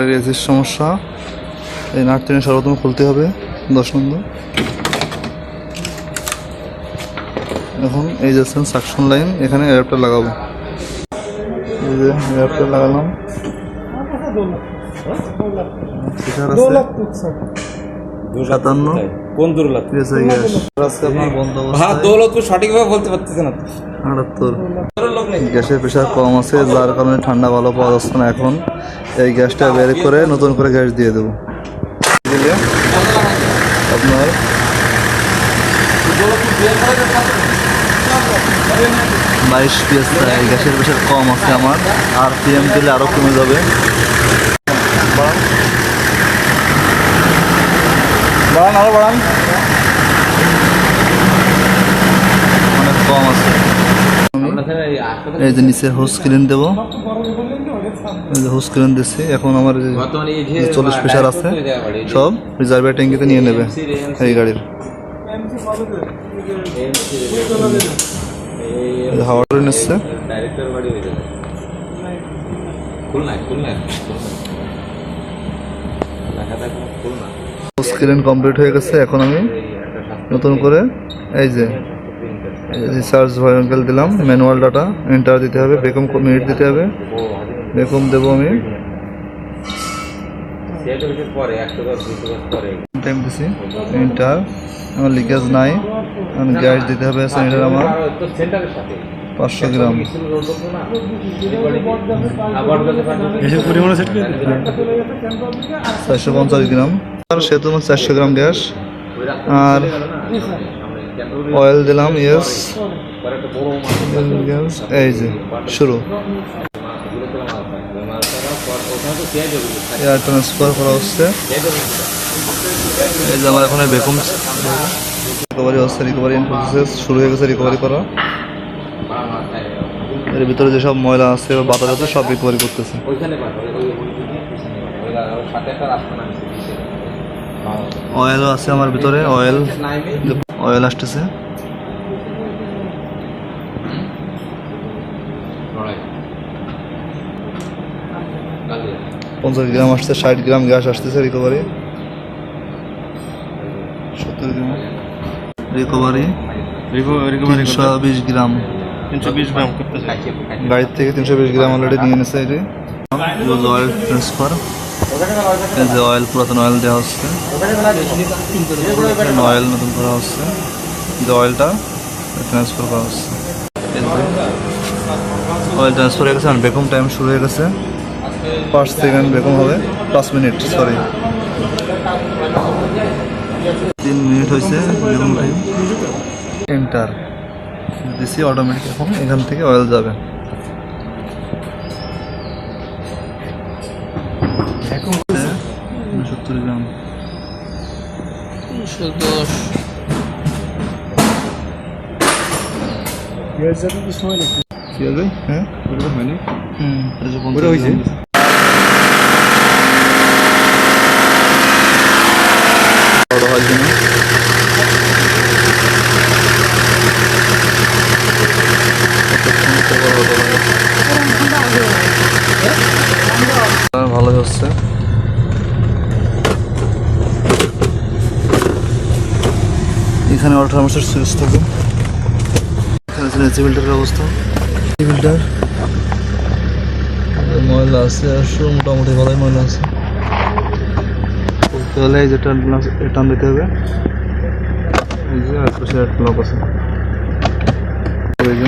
গাড়ির এসির সমস্যা। এই নাট টেনে সর্বপ্রথম খুলতে হবে 10 নম্বর। এখন এই যাচ্ছেন সাকশন লাইন, এখানে অ্যাডাপ্টার লাগাবো। এই যে অ্যাডাপ্টার লাগালাম। কোন দৌলত? আপনার বন্ধ হ্যাঁ, দৌলত সঠিকভাবে বলতে পারতেছে না। 78। গ্যাসের প্রেশার কম আছে, যার কারণে ঠান্ডা ভালো পাওয়া যাচ্ছে না। এখন এই গ্যাসটা বের করে নতুন করে গ্যাস দিয়ে দেবো। দিলে আপনার 22 PSI। গ্যাসের প্রেশার কম আছে আমার, আর PM দিলে আরও কমে যাবে। বাড়ান, আরও বাড়ান, অনেক কম আছে। এই যে নিচে হোস ক্লিন দেবো, এই যে হোস ক্লিন দিচ্ছি। এখন আমার 40 প্রেশার আছে, সব রিজার্ভার ট্যাঙ্কিতে নিয়ে নেবে এই গাড়ির। হাওয়া নিচ্ছে। হোস ক্লিন কমপ্লিট হয়ে গেছে। এখন আমি নতুন করে এই যে রিচার্জ ভয়েঙ্কেল দিলাম, ম্যানুয়াল ডাটা এন্টার দিতে হবে, বেকম মিনিট দিতে হবে। বেকম দেবো আমি, টাইম দিছি, এন্টার। আমার লিকেজ নাই, গ্যাস দিতে হবে স্যানিটার আমার 500 গ্রাম। 450 গ্রাম, আর সে তোমার 400 গ্রাম গ্যাস। আর অয়েল দিলাম, ইয়েস। এই যে শুরু এয়ার ট্রান্সফার করা হচ্ছে। এই যে আমার এখন বেকম রিকভারি হচ্ছে, রিকভারি ইন প্রসেস শুরু হয়ে গেছে রিকভারি করা। এর ভিতরে যেসব ময়লা আছে বা বাতাস আছে সব রিকভারি করতেছে। অয়েলও আছে আমার ভিতরে, অয়েল আসতেছে। 50 গ্রাম আসছে, 60 গ্রাম গ্যাস আসতেছে রিকভারি। 70 গ্রাম রিকভারি, 320 গ্রাম। 320 গ্রাম করতেছে গাড়ির থেকে 320 গ্রাম অলরেডি নিয়ে নিচ্ছে। এটি অয়েল ট্রান্সফার, এই যে অয়েল, পুরাতন অয়েল দেওয়া হচ্ছে, অয়েল নতুন করা হচ্ছে, যে অয়েলটা ট্রান্সফার করা হচ্ছে। অয়েল ট্রান্সফার হয়ে গেছে। আর বেকম টাইম শুরু হয়ে গেছে। 5 সেকেন্ড বেকম হবে, 5 মিনিট, সরি 3 মিনিট হয়েছে বেকম টাইম। এন্টার দিছি অটোমেটিক। এখন এখান থেকে অয়েল যাবে। 70 গ্রাম, 110। কি হবে? হ্যাঁ, হয়নি। ওটা হয়েছে। ভালো হচ্ছে। এখানে অটো থার্মোস্ট্যাট সুইচ থাকে। এখানে আছে এসি ফিল্টারের অবস্থা। এসি ফিল্টার ময়লা আছে, আর মোটামুটি ভালোই ময়লা আছে। বলতে হলে এই যে টান দিতে হবে। এই যে আর পাশে লক আছে। এই যে